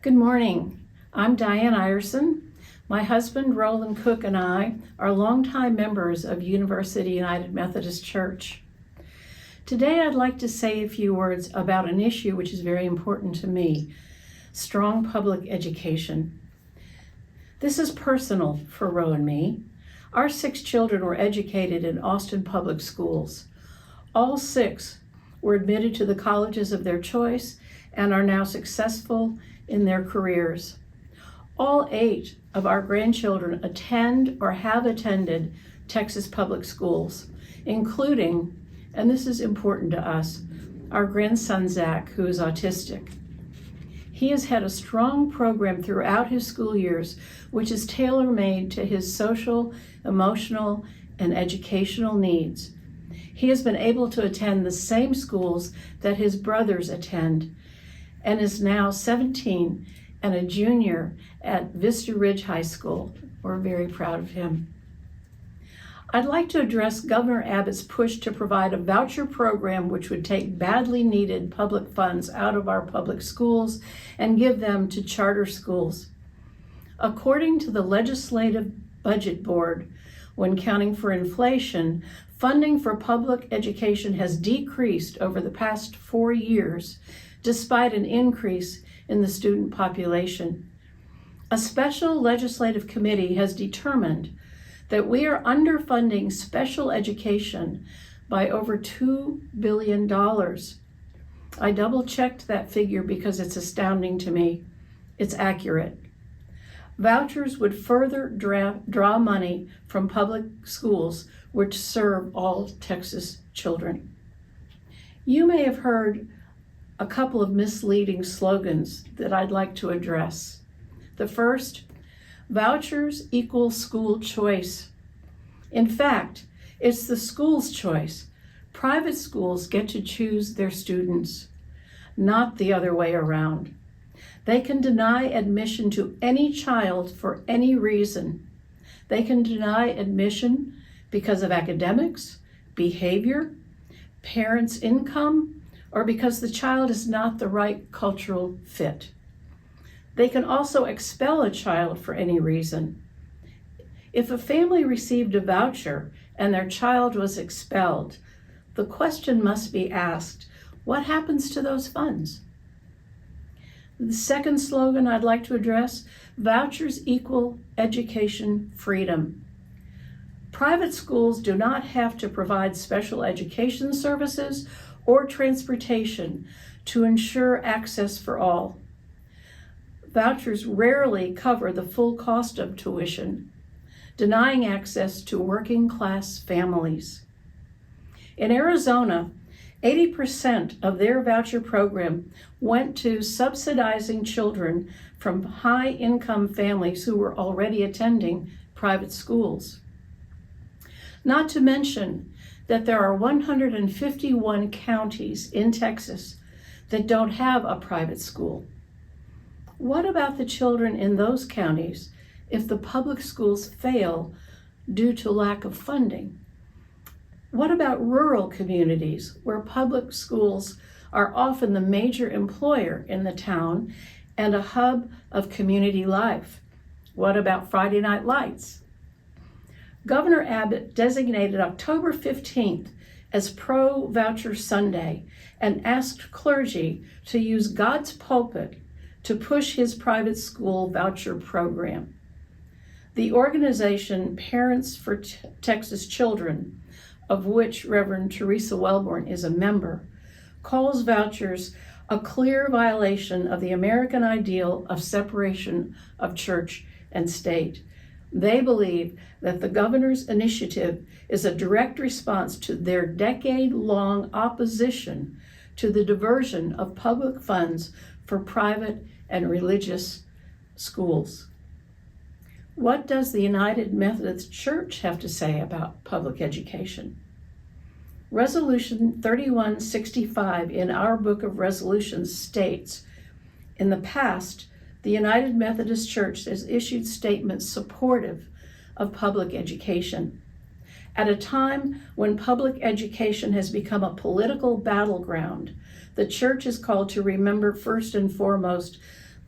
Good morning. I'm Diane Ireson. My husband, Roland Cook, and I are longtime members of University United Methodist Church. Today, I'd like to say a few words about an issue which is very important to me: strong public education. This is personal for Ro and me. Our 6 children were educated in Austin public schools. All 6 were admitted to the colleges of their choice and are now successful in their careers. All 8 of our grandchildren attend or have attended Texas public schools, including, and this is important to us, our grandson Zach, who is autistic. He has had a strong program throughout his school years, which is tailor-made to his social, emotional, and educational needs. He has been able to attend the same schools that his brothers attend, and is now 17 and a junior at Vista Ridge High School. We're very proud of him. I'd like to address Governor Abbott's push to provide a voucher program which would take badly needed public funds out of our public schools and give them to charter schools. According to the Legislative Budget Board, when counting for inflation, funding for public education has decreased over the past 4 years, despite an increase in the student population. A special legislative committee has determined that we are underfunding special education by over $2 billion. I double-checked that figure because it's astounding to me. It's accurate. Vouchers would further draw money from public schools which serve all Texas children. You may have heard a couple of misleading slogans that I'd like to address. The first, vouchers equal school choice. In fact, it's the school's choice. Private schools get to choose their students, not the other way around. They can deny admission to any child for any reason. They can deny admission because of academics, behavior, parents' income, or because the child is not the right cultural fit. They can also expel a child for any reason. If a family received a voucher and their child was expelled, the question must be asked, what happens to those funds? The second slogan I'd like to address, vouchers equal education freedom. Private schools do not have to provide special education services or transportation to ensure access for all. Vouchers rarely cover the full cost of tuition, denying access to working-class families. In Arizona, 80% of their voucher program went to subsidizing children from high-income families who were already attending private schools. Not to mention that there are 151 counties in Texas that don't have a private school. What about the children in those counties if the public schools fail due to lack of funding? What about rural communities where public schools are often the major employer in the town and a hub of community life? What about Friday night lights? Governor Abbott designated October 15th as Pro-Voucher Sunday and asked clergy to use God's pulpit to push his private school voucher program. The organization Parents for Texas Children, of which Reverend Teresa Wellborn is a member, calls vouchers a clear violation of the American ideal of separation of church and state. They believe that the governor's initiative is a direct response to their decade-long opposition to the diversion of public funds for private and religious schools. What does the United Methodist Church have to say about public education? Resolution 3165 in our Book of Resolutions states, in the past, the United Methodist Church has issued statements supportive of public education. At a time when public education has become a political battleground, the church is called to remember first and foremost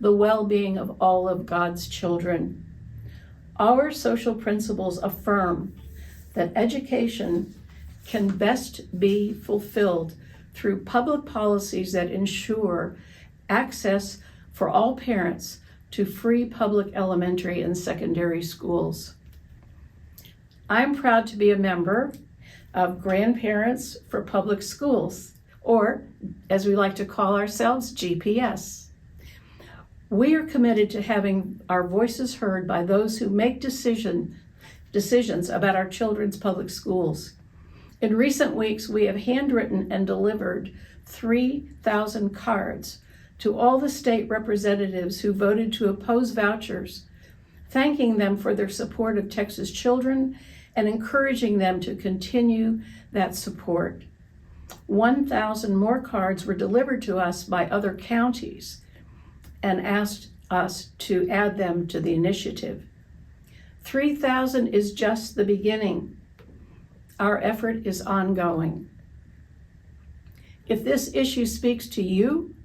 the well-being of all of God's children. Our social principles affirm that education can best be fulfilled through public policies that ensure access for all parents to free public elementary and secondary schools. I'm proud to be a member of Grandparents for Public Schools, or as we like to call ourselves, GPS. We are committed to having our voices heard by those who make decisions about our children's public schools. In recent weeks, we have handwritten and delivered 3,000 cards to all the state representatives who voted to oppose vouchers, thanking them for their support of Texas children and encouraging them to continue that support. 1,000 more cards were delivered to us by other counties and asked us to add them to the initiative. 3,000 is just the beginning. Our effort is ongoing. If this issue speaks to you,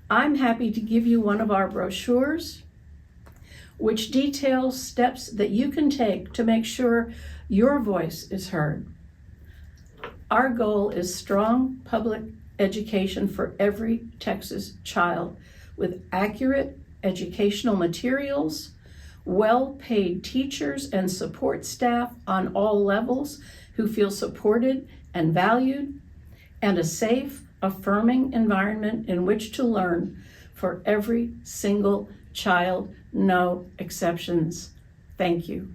I'm happy to give you one of our brochures, which details steps that you can take to make sure your voice is heard. Our goal is strong public education for every Texas child with accurate educational materials, well-paid teachers and support staff on all levels who feel supported and valued, and a safe, affirming environment in which to learn for every single child, no exceptions. Thank you.